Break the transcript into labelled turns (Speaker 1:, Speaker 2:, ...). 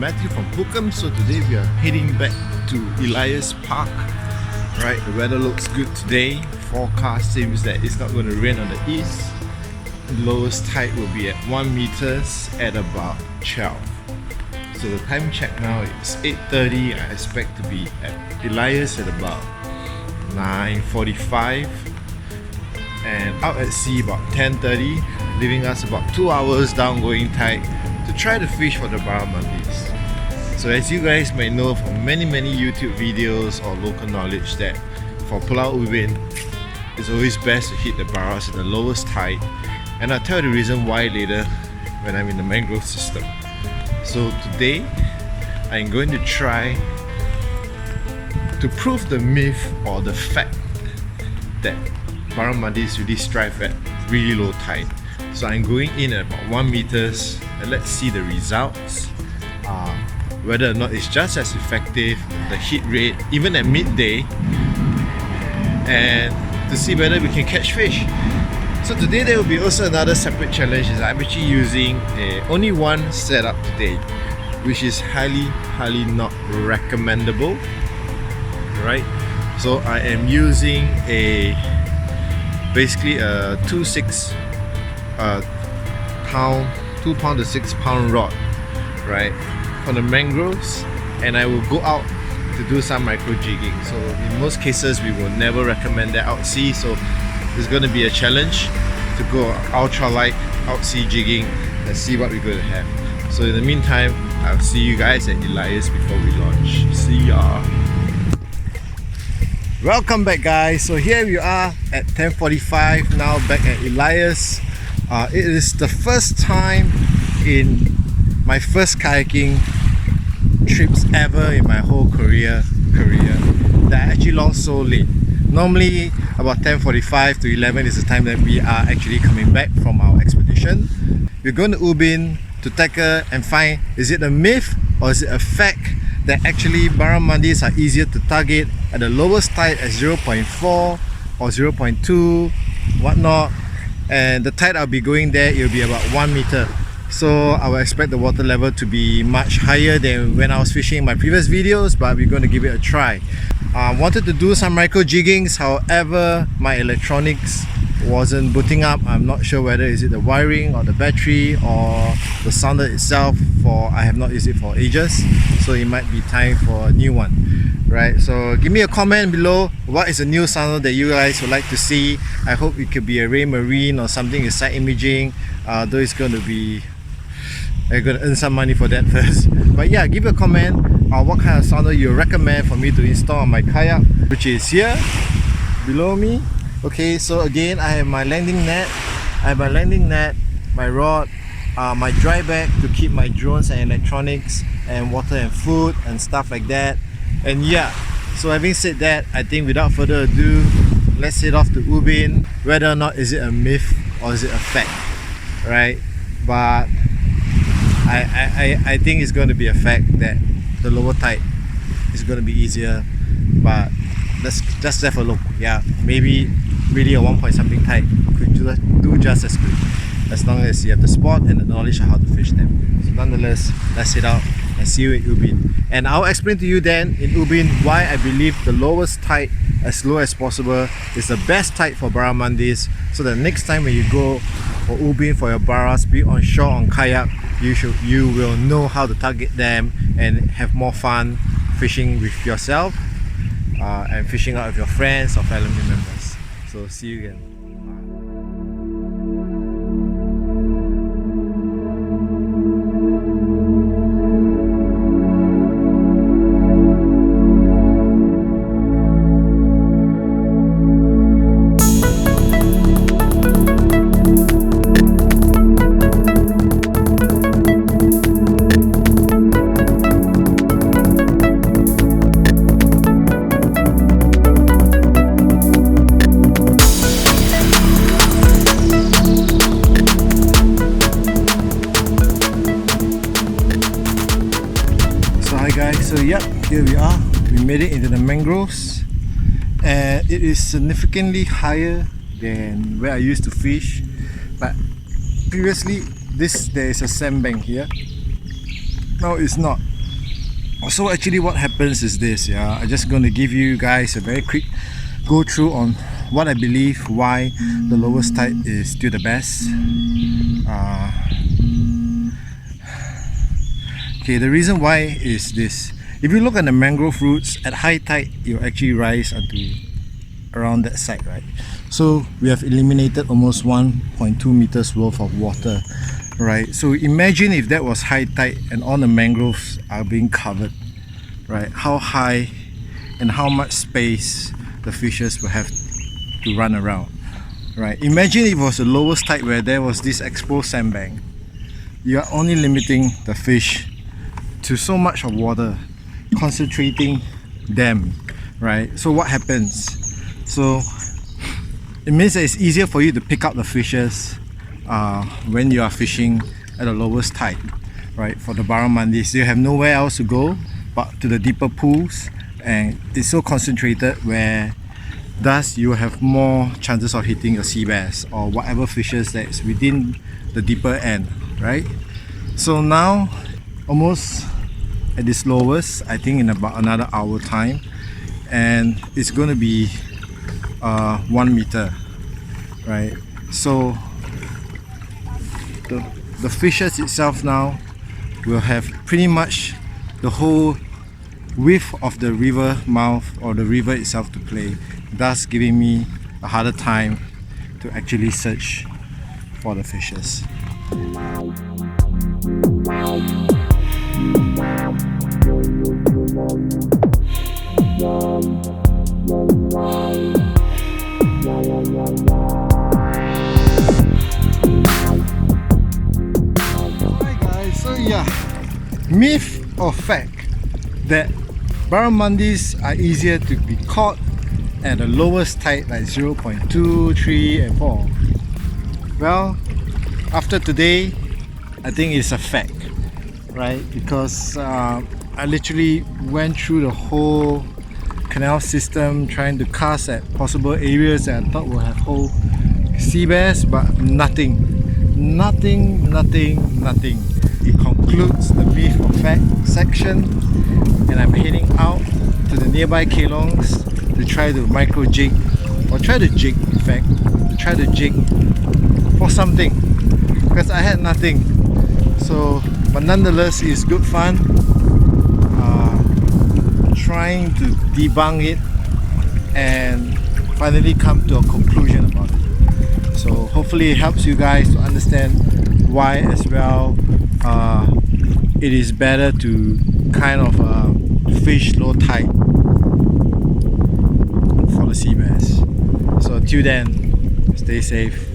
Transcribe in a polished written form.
Speaker 1: Mathew from Hookham. So today we are heading back to Elias Park. Right, the weather looks good today. Forecast seems that it's not going to rain on the east. The lowest tide will be at 1 meters at about 12. So the time check now is 8:30. I expect to be at Elias at about 9:45 and out at sea about 10:30, leaving us about 2 hours downgoing tide to try to fish for the barramundi. So as you guys may know from many YouTube videos or local knowledge that for Pulau Ubin, it's always best to hit the barras at the lowest tide, and I'll tell you the reason why later when I'm in the mangrove system. So today I'm going to try to prove the myth or the fact that barramundis really strive at really low tide. So I'm going in at about 1 meters and let's see the results, whether or not it's just as effective, the hit rate even at midday, and to see whether we can catch fish. So today there will be also another separate challenge. Is I'm actually using only one setup today, which is highly not recommendable. Right? So I am using basically a 2 pound to 6 pound rod, right, from the mangroves, and I will go out to do some micro jigging. So in most cases we will never recommend that out sea, so it's going to be a challenge to go ultralight out sea jigging and see what we're going to have. So in the meantime, I'll see you guys at Elias before we launch. See ya! Welcome back guys. So here we are at 10:45 now, back at Elias. It is the first time in my first kayaking trips ever in my whole career that I actually launched so late. Normally about 10:45 to 11 is the time that we are actually coming back from our expedition. We're going to Ubin to tackle and find, is it a myth or is it a fact that actually barramundis are easier to target at the lowest tide at 0.4 or 0.2 whatnot, and the tide I'll be going there, it will be about 1 meter. So I will expect the water level to be much higher than when I was fishing in my previous videos, but we're going to give it a try. I wanted to do some micro jiggings, however my electronics wasn't booting up. I'm not sure whether is it the wiring or the battery or the sounder itself, for I have not used it for ages, so it might be time for a new one. Right, so give me a comment below, what is a new sounder that you guys would like to see. I hope it could be a Ray Marine or something with side imaging, though it's going to be, I'm going to earn some money for that first. But yeah, give a comment on what kind of sounder you recommend for me to install on my kayak, which is here below me. Okay, so again, I have my landing net, my rod, my dry bag to keep my drones and electronics and water and food and stuff like that. And yeah, so having said that, I think without further ado, let's head off to Ubin. Whether or not is it a myth or is it a fact, right? But I think it's going to be a fact that the lower tide is going to be easier. But let's just have a look. Yeah, maybe really a 1 point something tide could do just as good, as long as you have the spot and the knowledge of how to fish them. So nonetheless, let's head out and see you at Ubin. And I'll explain to you then in Ubin why I believe the lowest tide, as low as possible, is the best tide for barramundis, so the next time when you go for Ubin for your barras, be on shore on kayak, you will know how to target them and have more fun fishing with yourself and fishing out with your friends or family members. So see you again. So yep, here we are. We made it into the mangroves, and it is significantly higher than where I used to fish. But previously, there is a sandbank here. Now it's not. So actually what happens is this, yeah, I'm just going to give you guys a very quick go through on what I believe why the lowest tide is still the best. Okay, the reason why is this. If you look at the mangrove roots, at high tide you actually rise unto around that side, right? So we have eliminated almost 1.2 meters worth of water, right? So imagine if that was high tide and all the mangroves are being covered, right? How high and how much space the fishes will have to run around, right? Imagine if it was the lowest tide where there was this exposed sandbank. You are only limiting the fish to so much of water, concentrating them, right? So what happens? So it means that it's easier for you to pick up the fishes when you are fishing at the lowest tide, right? For the barramundi, you have nowhere else to go but to the deeper pools, and it's so concentrated where thus you have more chances of hitting your sea bass or whatever fishes that is within the deeper end, right? So now almost at its lowest, I think in about another hour time, and it's going to be 1 meter, right? So the fishes itself now will have pretty much the whole width of the river mouth or the river itself to play, thus giving me a harder time to actually search for the fishes. Alright guys, so yeah, myth or fact that barramundis are easier to be caught at the lowest tide like 0.2, 3 and 4. Well, after today, I think it's a fact, right? Because I literally went through the whole canal system trying to cast at possible areas that I thought would have whole sea bass, but nothing. It concludes the myth or fact section, and I'm heading out to the nearby kelongs to try to micro jig, or try to jig in fact, to try to jig for something, because I had nothing. So, but nonetheless, it's good fun trying to debunk it and finally come to a conclusion about it. So hopefully it helps you guys to understand why as well it is better to kind of fish low tide for the sea bass. So till then, stay safe.